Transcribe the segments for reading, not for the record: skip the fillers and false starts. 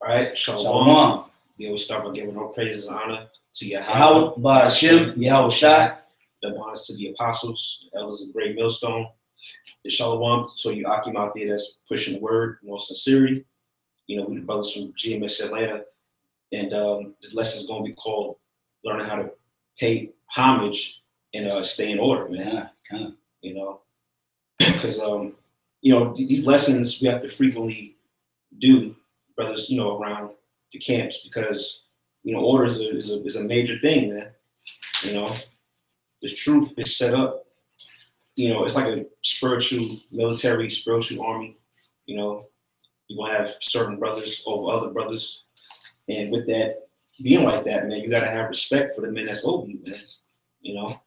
All right, Shalom. Shalom. We always start by giving all praises and honor to Yahweh, Yahweh, Hashem, Yahweh Shai. The honors to the apostles, the elders of Great Millstone. The Shalom, so you Akim out there that's pushing the word in all sincerity. You know, we the brothers from GMS Atlanta. And this lesson is going to be called Learning How to Pay Homage and Stay in Order, man. Yeah, you know, because, you know, these lessons we have to frequently do, brothers, you know, around the camps because, you know, order is a major thing, man. You know, this truth is set up, you know, it's like a spiritual, military, spiritual army. You know, you're going to have certain brothers over other brothers. And with that, being like that, man, you got to have respect for the men that's over you, man. You know,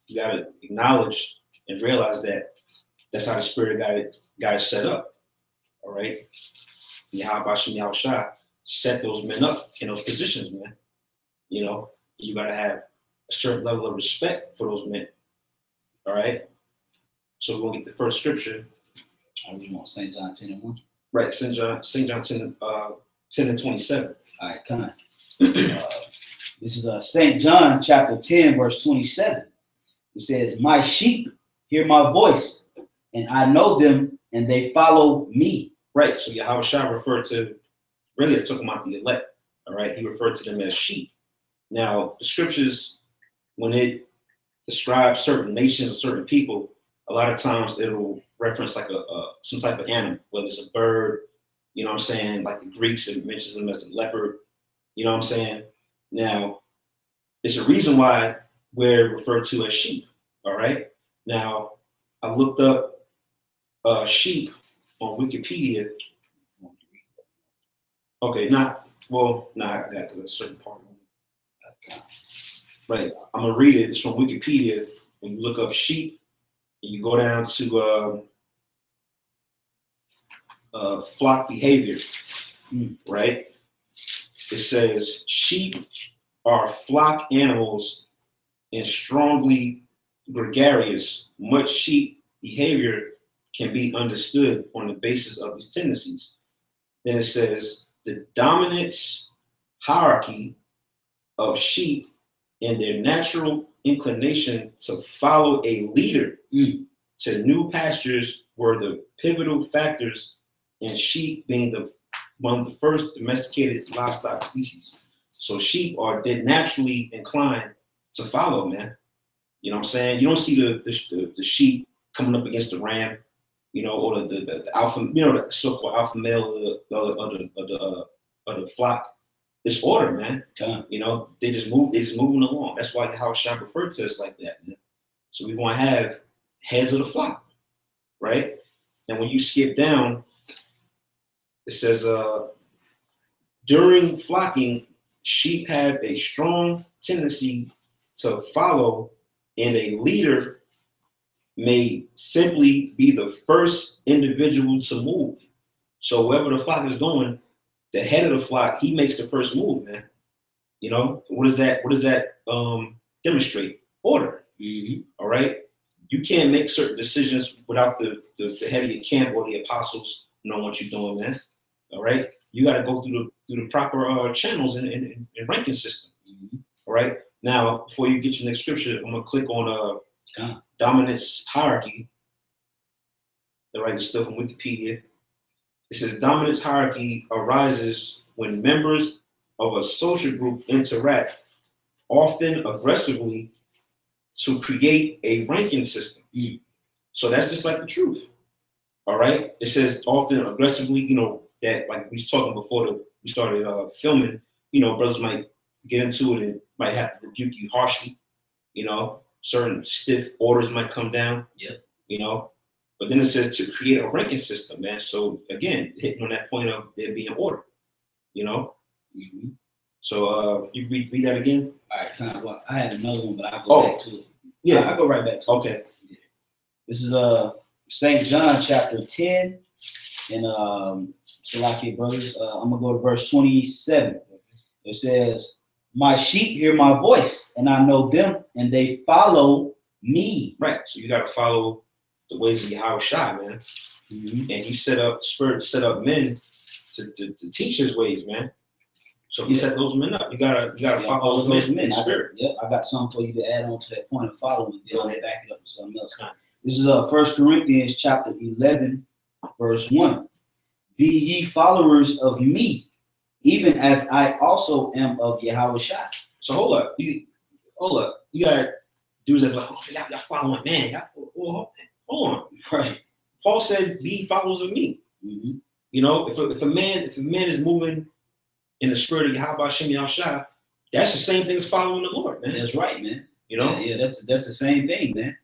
you got to acknowledge and realize that that's how the spirit got it set up. All right. Yahweh Shai set those men up in those positions, man. You know, you got to have a certain level of respect for those men. All right. So we're going to get the first scripture. You want St. John 10 and 1? Right. St. John 10 and 27. All right, come on. This is St. John chapter 10, verse 27. It says, "My sheep hear my voice, and I know them, and they follow me." Right. So Yahweh Shai referred to, really it's talking about the elect. All right. He referred to them as sheep. Now, the scriptures, when it describes certain nations or certain people, a lot of times it'll reference like some type of animal, whether it's a bird, you know what I'm saying? Like the Greeks, it mentions them as a leopard, you know what I'm saying? Now, it's a reason why we're referred to as sheep, all right? Now, I looked up sheep on Wikipedia. Okay, I got it because a certain part of it. Right, I'm gonna read it. It's from Wikipedia. When you look up sheep, and you go down to flock behavior, right? It says sheep are flock animals and strongly gregarious. Much sheep behavior can be understood on the basis of these tendencies. Then it says the dominance hierarchy of sheep and their natural inclination to follow a leader to new pastures were the pivotal factors in sheep being one of the first domesticated livestock species. So sheep are naturally inclined to follow, man. You know what I'm saying? You don't see the sheep coming up against the ram, you know, or the alpha, you know, the so-called alpha male of the flock. It's order, man. You know, they're just moving along. That's why how Shai referred to us like that, man. So we want to have heads of the flock, right? And when you skip down, it says, during flocking, sheep have a strong tendency to follow, and a leader may simply be the first individual to move. So wherever the flock is going, the head of the flock, he makes the first move, man. You know, what does that demonstrate? Order. All right. You can't make certain decisions without the head of your camp or the apostles knowing what you're doing, man. All right. You got to go through the proper channels and ranking system. All right. Now, before you get your next scripture, I'm gonna click on dominance hierarchy. All right, it's still from Wikipedia. It says dominance hierarchy arises when members of a social group interact, often aggressively, to create a ranking system. So that's just like the truth. All right. It says often aggressively, you know, that like we was talking before we started filming, you know, brothers might get into it and might have to rebuke you harshly, you know, certain stiff orders might come down, you know, but then it says to create a ranking system, man. So again, hitting on that point of there being order, you know. So you read that again. All right, well, I had another one, but I'll go back to it. Yeah, I'll go right back to it. Okay. This is St. John chapter 10 and Salaki brothers. I'm gonna go to verse 27. It says, "My sheep hear my voice, and I know them, and they follow me." Right. So you got to follow the ways of Yahweh Shai, man. And he spirit set up men to teach his ways, man. So he set those men up. You gotta follow those men in spirit. Yep, I got something for you to add on to that point of following. Then I'll back it up with something else. This is 1 Corinthians chapter 11, verse 1. Be ye followers of me, even as I also am of Yahushua. So hold up. You got dudes that like, oh, y'all following man. Hold on. Right. Paul said, be followers of me. Mm-hmm. You know, if a man is moving in the spirit of Yahweh Shem Yahushua, that's the same thing as following the Lord, man. That's right, man. You know? Yeah, that's the same thing, man.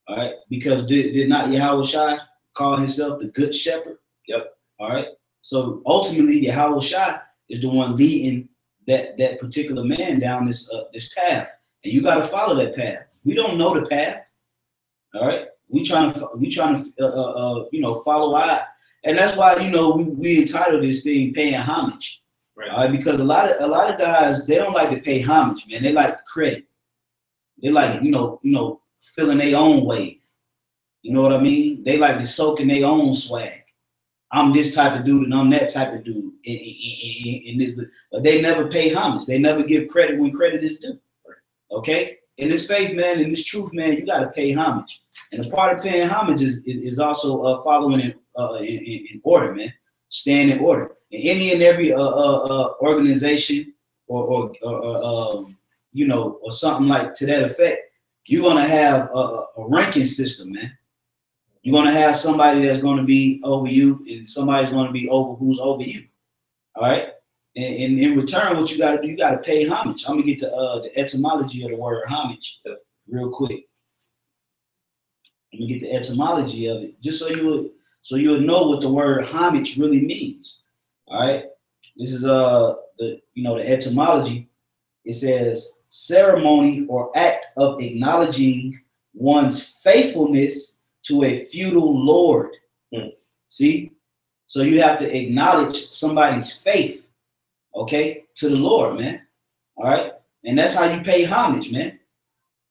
All right. Because did not Yahushua call himself the good shepherd? Yep. All right. So ultimately, Yahushua is the one leading that particular man down this path. And you got to follow that path. We don't know the path. All right. We trying to follow our, and that's why we entitled this thing paying homage, right? Because a lot of guys, they don't like to pay homage, man. They like credit. They like feeling their own wave. You know what I mean? They like to soak in their own swag. I'm this type of dude and I'm that type of dude. But they never pay homage. They never give credit when credit is due. Okay. In this faith, man, in this truth, man, you got to pay homage. And a part of paying homage is also following in order, man. Staying in order. In any and every organization or something like to that effect, you're gonna have a ranking system, man. You're gonna have somebody that's gonna be over you, and somebody's gonna be over who's over you. All right. And in return, what you got to do, you got to pay homage. I'm gonna get the etymology of the word homage real quick. Let me get the etymology of it, just so you'll know what the word homage really means. All right, this is the etymology. It says ceremony or act of acknowledging one's faithfulness to a feudal lord. See, so you have to acknowledge somebody's faith. Okay, to the Lord, man. All right, and that's how you pay homage, man.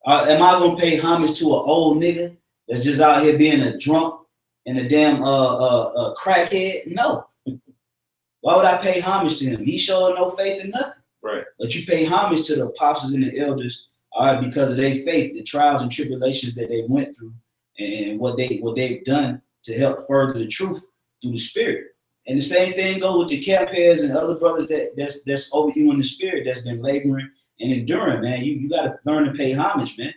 Am I gonna pay homage to an old nigga that's just out here being a drunk and a damn crackhead? No. Why would I pay homage to him? He showing no faith in nothing. Right. But you pay homage to the apostles and the elders, all right, because of their faith, the trials and tribulations that they went through, and what they've done to help further the truth through the Spirit. And the same thing goes with your camp heads and other brothers that's over you in the Spirit, that's been laboring and enduring, man. You got to learn to pay homage, man.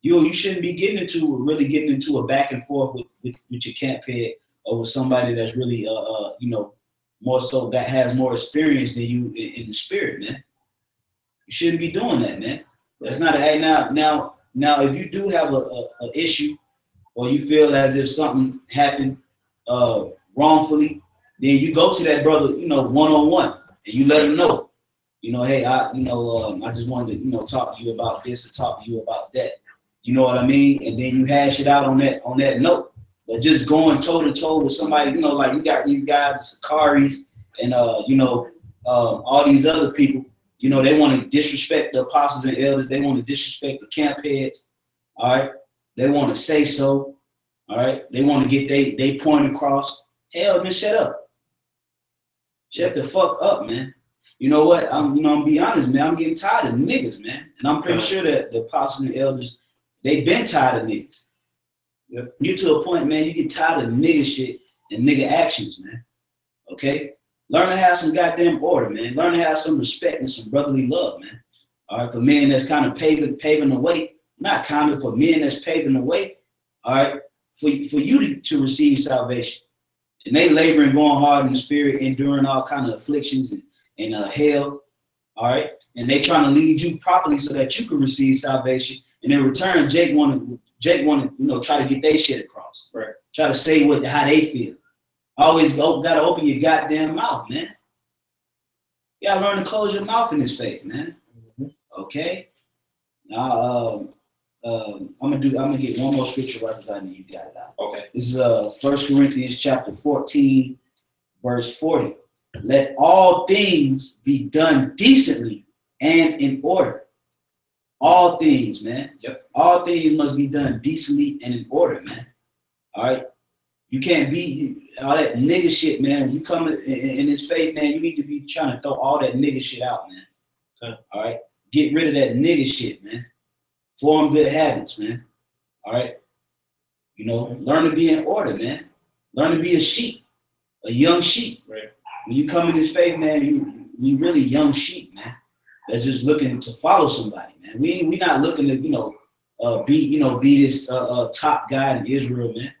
You shouldn't be getting into a back and forth with your camp head over somebody that's really more so that has more experience than you in the Spirit, man. You shouldn't be doing that, man. That's not now if you do have a issue or you feel as if something happened wrongfully, then you go to that brother, one-on-one, and you let him know, hey, I just wanted to, talk to you about this or talk to you about that. You know what I mean? And then you hash it out on that note. But just going toe to toe with somebody, like you got these guys, the Sakaris, and all these other people, they want to disrespect the apostles and elders. They want to disrespect the camp heads. All right. They want to say so. All right. They want to get they point across. Hell, man, shut up. Shut the fuck up, man. You know what? I'm be honest, man. I'm getting tired of niggas, man. And I'm pretty sure that the apostles and elders, they've been tired of niggas. Yep. You to a point, man, you get tired of nigga shit and nigga actions, man. Okay? Learn to have some goddamn order, man. Learn to have some respect and some brotherly love, man. All right, for men that's kind of paving the way, not kind of, for men that's paving the way, all right, for you to receive salvation. And they laboring, going hard in the Spirit, enduring all kind of afflictions and hell, all right? And they trying to lead you properly so that you can receive salvation. And in return, Jake want to try to get their shit across. Right. Try to say how they feel. Always gotta open your goddamn mouth, man. You gotta learn to close your mouth in this faith, man. Okay? Now I'm gonna get one more scripture right beside me. You got it out. Okay. This is 1 Corinthians chapter 14, verse 40. Let all things be done decently and in order. All things, man. Yep. All things must be done decently and in order, man. All right. You can't be all that nigga shit, man. When you come in this faith, man, you need to be trying to throw all that nigga shit out, man. Okay. All right? Get rid of that nigga shit, man. Form good habits, man. All right? You know, learn to be in order, man. Learn to be a sheep, a young sheep. Right. When you come in this faith, man, you really young sheep, man. That's just looking to follow somebody, man. We not looking to, be this top guy in Israel, man.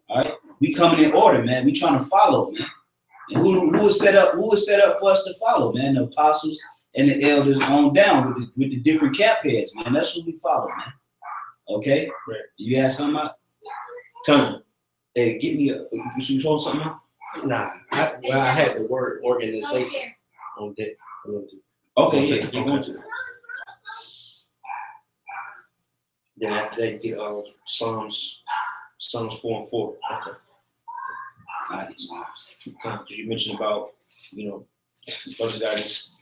All right, we coming in order, man. We trying to follow, man. And who was set up? Who was set up for us to follow, man? The apostles and the elders on down with the different cap heads, man. That's who we follow, man. Okay. Right. You got something out? Come. Hey, give me you told something out? Nah, I had the word organization on deck. Okay, yeah, you're going to. Then after that, you get Psalms 4 and 4. Okay. Because you mentioned about, brothers gotta just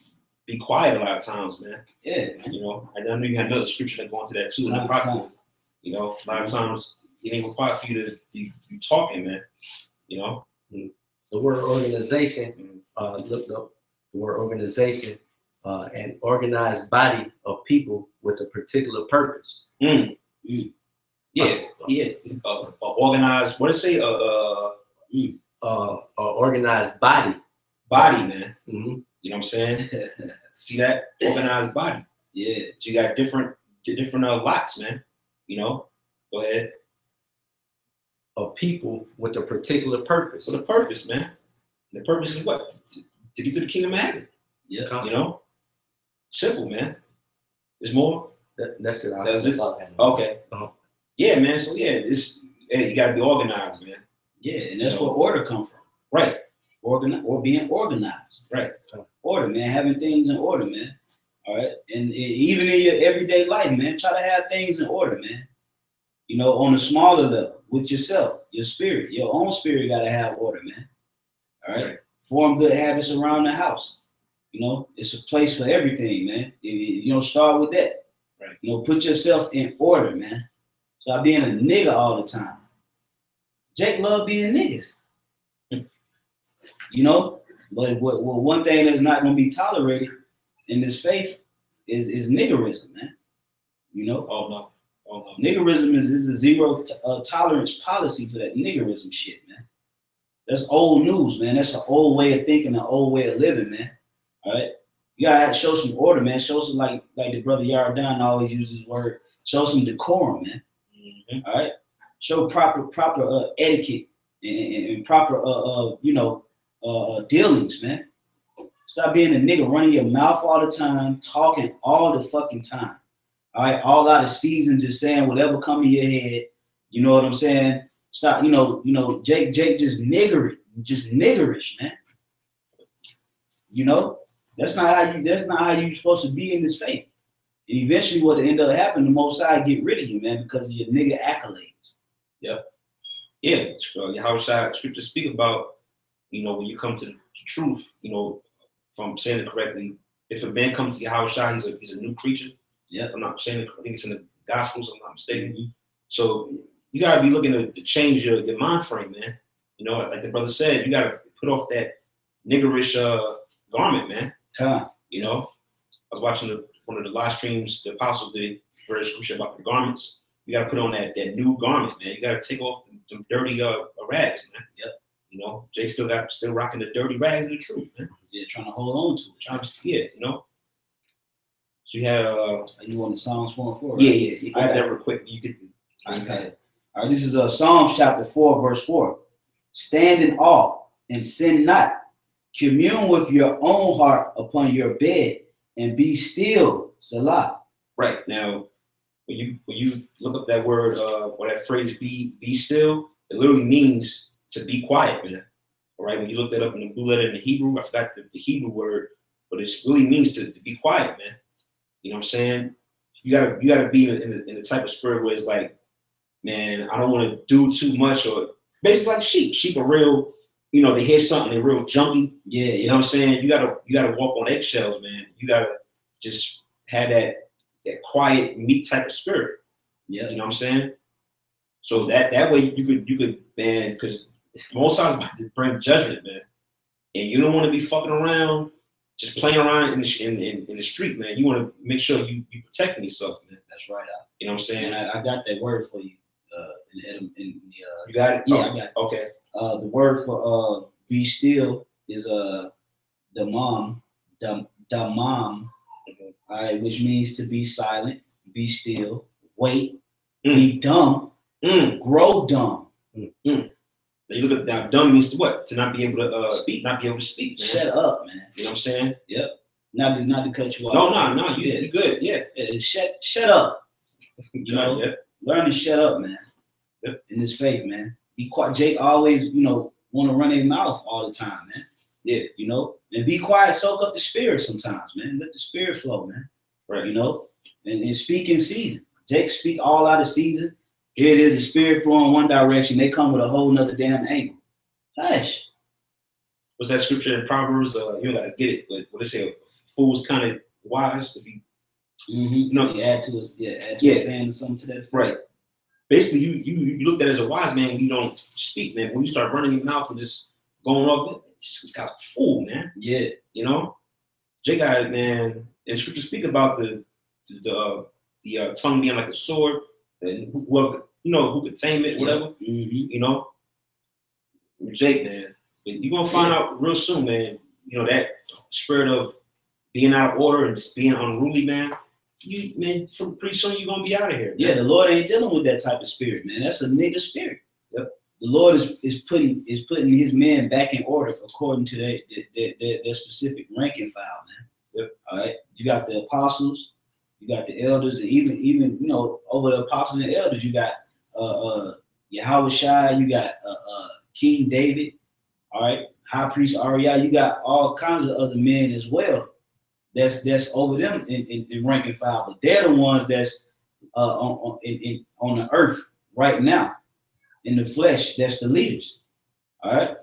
be quiet a lot of times, man. Yeah. You know, and I know you had another scripture that go into that too. In the Bible, a lot of times it ain't required for you to be talking, man. The word organization. Look up the word organization. An organized body of people with a particular purpose. Yeah. Organized. What did it say? Organized body. Body, man. Mm-hmm. You know what I'm saying? See that organized body? Yeah. You got different lots, man. Go ahead. Of people with a particular purpose. With a purpose, man. And the purpose is what? To get to the kingdom of heaven. Yeah. Simple, man. There's more. That's it. That's it. Okay. Uh-huh. Yeah, man. So yeah, you gotta be organized, man. Yeah, and that's where order come from. Right. Or being organized. Right. Order, man. Having things in order, man. All right. And even in your everyday life, man, try to have things in order, man. On a smaller level, with yourself, your spirit, your own spirit gotta have order, man. All right. Form good habits around the house. It's a place for everything, man. You don't start with that. Right. Put yourself in order, man. Stop being a nigga all the time. Jake love being niggas. But one thing that's not going to be tolerated in this faith is niggerism, man. Oh no. Niggerism is a zero tolerance policy for that niggerism shit, man. That's old news, man. That's an old way of thinking, an old way of living, man. All right, you gotta show some order, man. Show some like the brother Yardan always uses his word. Show some decorum, man. Mm-hmm. All right, show proper etiquette and proper dealings, man. Stop being a nigga running your mouth all the time, talking all the fucking time. All right, all out of season, just saying whatever come in your head. You know what I'm saying? Stop, Jake just niggerish, man. That's not how you supposed to be in this faith. And eventually what end up happening, the Most High get rid of you, man, because of your nigga accolades. Yep. Yeah. Yahushua scriptures speak about, when you come to the truth, if I'm saying it correctly, if a man comes to Yahushua, he's a new creature. Yeah. I'm not saying it, I think it's in the Gospels, I'm not mistaken. Mm-hmm. So you gotta be looking to change your mind frame, man. Like the brother said, you gotta put off that niggerish garment, man. I was watching one of the live streams the apostles did, very scripture about the garments. You gotta put on that new garment, man. You gotta take off them dirty rags, man. Yep. Jay still rocking the dirty rags of the truth, man. Yeah, trying to hold on to it. So you had you want the Psalms 4 and 4? Right? Yeah. You got that real quick. You could. Okay. All right. This is Psalms chapter 4, verse 4. Stand in awe and sin not. Commune with your own heart upon your bed and be still. Salah. Right. Now, when you look up that word or that phrase be still, it literally means to be quiet, man. All right. When you look that up in the blue letter in the Hebrew, I forgot the Hebrew word, but it really means to be quiet, man. You know what I'm saying? You gotta be in the type of spirit where it's like, man, I don't want to do too much, or basically like sheep. Sheep are real, they hear something, they're real jumpy. Yeah. You know what I'm saying? You gotta walk on eggshells, man. You gotta just have that quiet, meek type of spirit. Yeah. You know what I'm saying? So that way you could, man, because Most High's about to bring judgment, man. And you don't want to be fucking around, just playing around in the street, man. You want to make sure you protecting yourself, man. That's right. You know what I'm saying? And I got that word for you. You got it? Yeah, I got it. Okay. The word for be still is damam, all right, which means to be silent, be still, wait, be dumb, grow dumb. You look at that, dumb means to what? To not be able to speak, not be able to speak. Man. Shut up, man. You know what I'm saying? Yep. Not to cut you off. No, you good. Yeah. Shut up. You know, learn to shut up, man. Yep. In this faith, man. Be quiet. Jake always, want to run their mouth all the time, man. Yeah, and be quiet, soak up the spirit sometimes, man. Let the spirit flow, man. Right. And speak in season. Jake speak all out of season. Here it is, the spirit flowing one direction. They come with a whole nother damn angle. Hush. Was that scripture in Proverbs? You gotta get it, but what they say, fool's kind of wise if you. You add to us, add to a saying or something to that effect. Right. Basically, you look at it as a wise man. You don't speak, man. When you start running your mouth and just going off, it's got a fool, man. Yeah. Jay got it, man. And scripture speak about the tongue being like a sword, and whoever who could tame it, whatever. Jake, man, you're gonna find out real soon, man. That spirit of being out of order and just being unruly, man. Pretty soon you're gonna be out of here. Man. Yeah, the Lord ain't dealing with that type of spirit, man. That's a nigga spirit. Yep. The Lord is putting his men back in order according to their specific rank and file, man. Yep. All right. You got the apostles, you got the elders, and even over the apostles and elders, you got Yahweh Shai, you got King David, all right, High Priest Ariah, you got all kinds of other men as well. That's over them in rank and file, but they're the ones that's on the earth right now, in the flesh. That's the leaders, all right.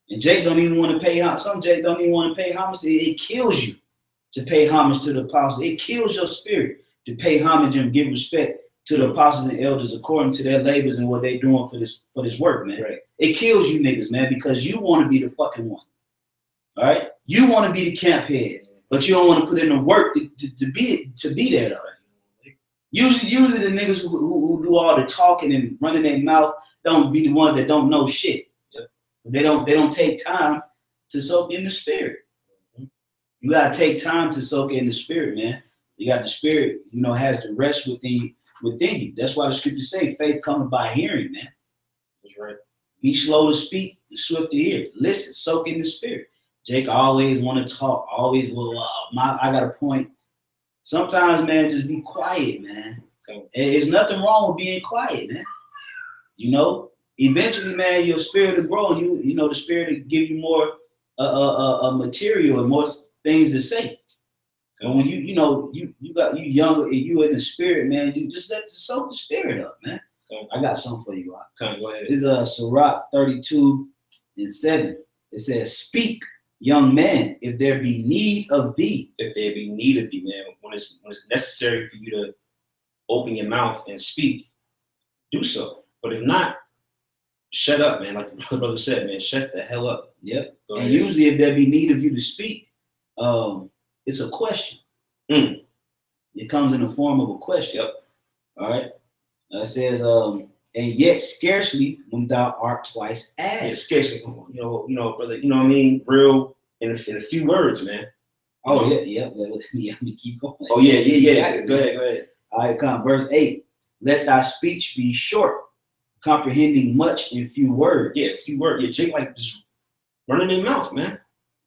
And Jake don't even want to pay homage. Some Jake don't even want to pay homage. It kills you to pay homage to the apostles. It kills your spirit to pay homage and give respect to the apostles and elders according to their labors and what they're doing for this work, man. Right. It kills you niggas, man, because you want to be the fucking one. All right? You want to be the camp heads, but you don't want to put in the work to be there, though. Usually the niggas who do all the talking and running their mouth don't be the ones that don't know shit. Yep. They don't take time to soak in the spirit. You gotta take time to soak in the spirit, man. You got the spirit, has the rest within you. That's why the scriptures say faith cometh by hearing, man. That's right. Be slow to speak and swift to hear. Listen, soak in the spirit. Jake always want to talk. Always, I got a point. Sometimes, man, just be quiet, man. Okay. There's nothing wrong with being quiet, man. Eventually, man, your spirit will grow, and the spirit will give you more material and more things to say. And when you younger and you in the spirit, man, you just let soak the spirit up, man. Okay. I got something for you. Okay, go ahead. This is Sirach 32:7. It says, "Speak, young man, if there be need of thee." If there be need of thee, man, when it's necessary for you to open your mouth and speak, do so. But if not, shut up, man. Like the brother said, man, shut the hell up. Yep. And usually, if there be need of you to speak, it's a question. It comes in the form of a question. Yep. All right. It says, and yet scarcely when thou art twice asked. Yeah, scarcely, brother. You know what I mean? Real in a few words, man. Oh yeah. Let me keep going. Oh yeah. Go ahead. All right, come. Verse 8. Let thy speech be short, comprehending much in few words. Yeah, few words. Yeah, Jake like just running their mouth, man.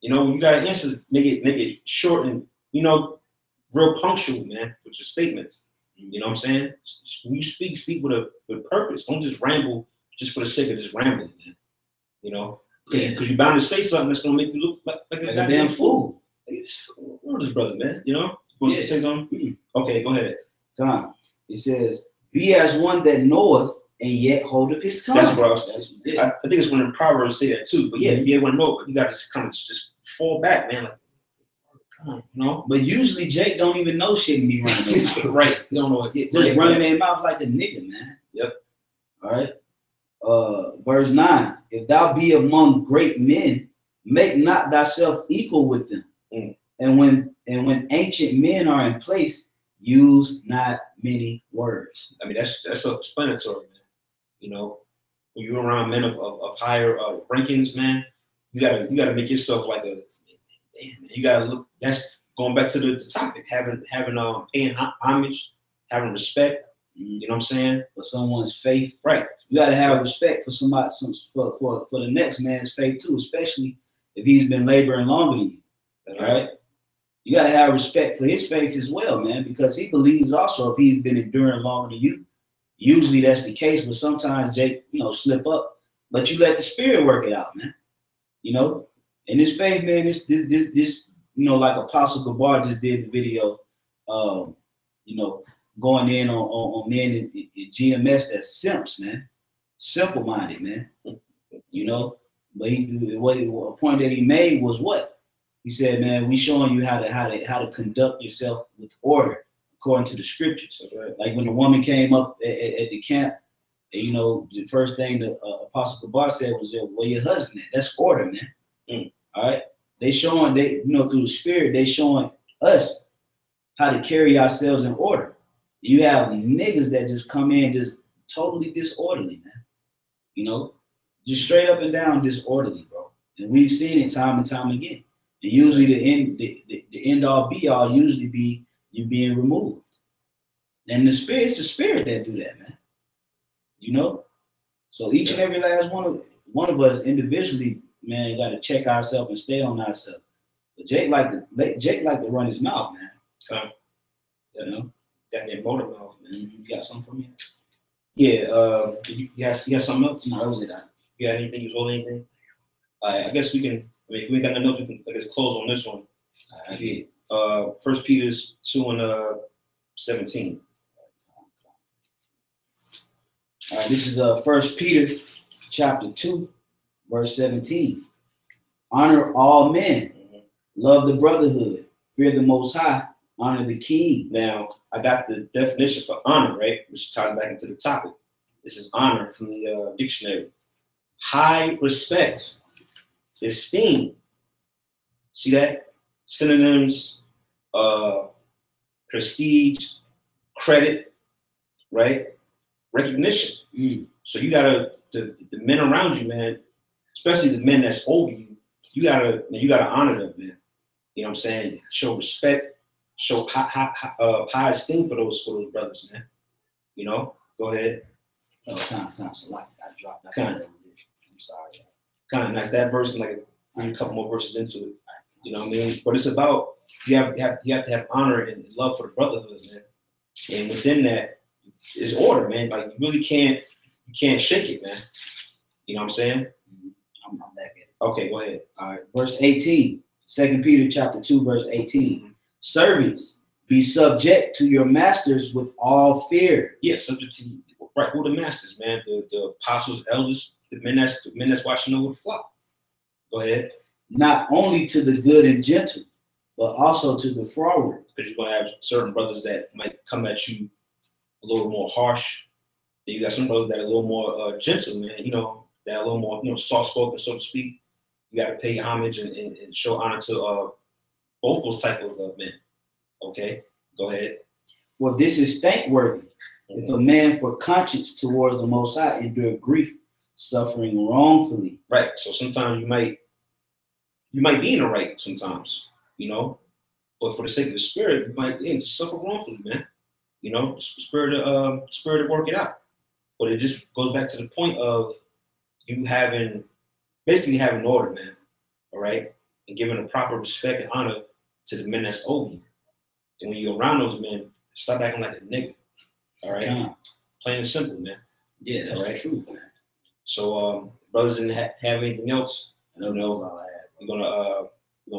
When you gotta answer, make it short and real punctual, man, with your statements. You know what I'm saying? When you speak with purpose. Don't just ramble just for the sake of just rambling, man. Because you're bound to say something that's gonna make you look like a goddamn fool. What is this brother, man? You want to say something? Okay, go ahead. Come on. It says, "Be as one that knoweth and yet holdeth his tongue." That's bro. I think it's when the Proverbs say that too. But yeah, you be able to know, but you got to kind of just fall back, man. Like, But usually Jake don't even know shit and be running their mouth. Right. You don't know what just running their mouth like a nigga, man. Yep. All right. Verse 9. If thou be among great men, make not thyself equal with them. Mm. And when ancient men are in place, use not many words. I mean, that's self-explanatory, man. You know, when you're around men of higher rankings, man, you gotta make yourself like a. You gotta look. That's going back to the topic. Having paying homage, having respect. You know what I'm saying? For someone's faith, right? You gotta have respect for somebody, for the next man's faith too, especially if he's been laboring longer than you. That's right? You gotta have respect for his faith as well, man, because he believes also if he's been enduring longer than you. Usually that's the case, but sometimes Jake, slip up. But you let the Spirit work it out, man. And this faith, man, this, like Apostle Gabar just did the video, going in on men in GMS that's simps, man, simple-minded, man. But a point that he made was what he said, man. We showing you how to conduct yourself with order according to the scriptures. Right. Like when the woman came up at the camp, and, the first thing the Apostle Gabar said was, "Where your husband at?" That's order, man. Mm. All right. Through the Spirit, they showing us how to carry ourselves in order. You have niggas that just come in just totally disorderly, man. Just straight up and down disorderly, bro. And we've seen it time and time again. And usually the end all be all usually be you being removed. And it's the Spirit that do that, man. So each and every last one of us individually, man, got to check ourselves and stay on ourselves. But Jake like to run his mouth, man. Got that motor mouth, man. You got something for me? Yeah. You got something else? No, that was it. You got anything? You hold anything? I guess we can. I mean, if we got nothing else, we can close on this one. Yeah. 1 Peter 2:17. All right, this is 1 Peter chapter 2, verse 17. Honor all men, love the brotherhood, fear the Most High, honor the King. Now, I got the definition for honor, right? Which ties back into the topic. This is honor from the dictionary. High respect, esteem. See that? Synonyms, prestige, credit, right? Recognition. So you gotta the men around you, man, especially the men that's over you. You gotta honor them, man. You know what I'm saying? Show respect, show high esteem for those brothers, man. Go ahead. Oh, kind of like I dropped that. I'm sorry. Kind of nice. That verse, like a couple more verses into it. You know what I mean? But it's about you have to have honor and love for the brotherhood, man. And within that is order, man. Like you really can't shake it, man. You know what I'm saying? I'm back at it. Okay, go ahead. All right, verse 18. 2 Peter chapter 2, verse 18. Servants, be subject to your masters with all fear. Yeah, subject to right. Who the masters, man? The apostles, elders, the men that's watching over the flock. Go ahead. Not only to the good and gentle, but also to the froward. Because you're gonna have certain brothers that might come at you a little more harsh. Then you got some brothers that are a little more gentle, man. That are a little more soft spoken, so to speak. You got to pay homage and show honor to both those type of men. Okay, go ahead. For this is thankworthy, if a man for conscience towards the Most High endure grief, suffering wrongfully. Right. So sometimes you might be in the right sometimes, but for the sake of the Spirit, you might suffer wrongfully, man. The spirit to work it out. But it just goes back to the point of you basically having order, man. All right, and giving a proper respect and honor to the men that's over you. And when you're around those men, stop acting like a nigga. All right, plain and simple, man. Yeah, that's the truth, man. So, brothers didn't have anything else. I don't know. We're gonna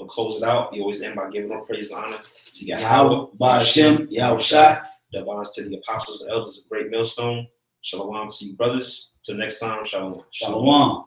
close it out. You always end by giving all praise and honor to Yahweh, Ba'ashem, Yahweh Shai. The bonds to the apostles and elders of Great Millstone. Shalom to you, brothers. Till next time, shalom. Shalom.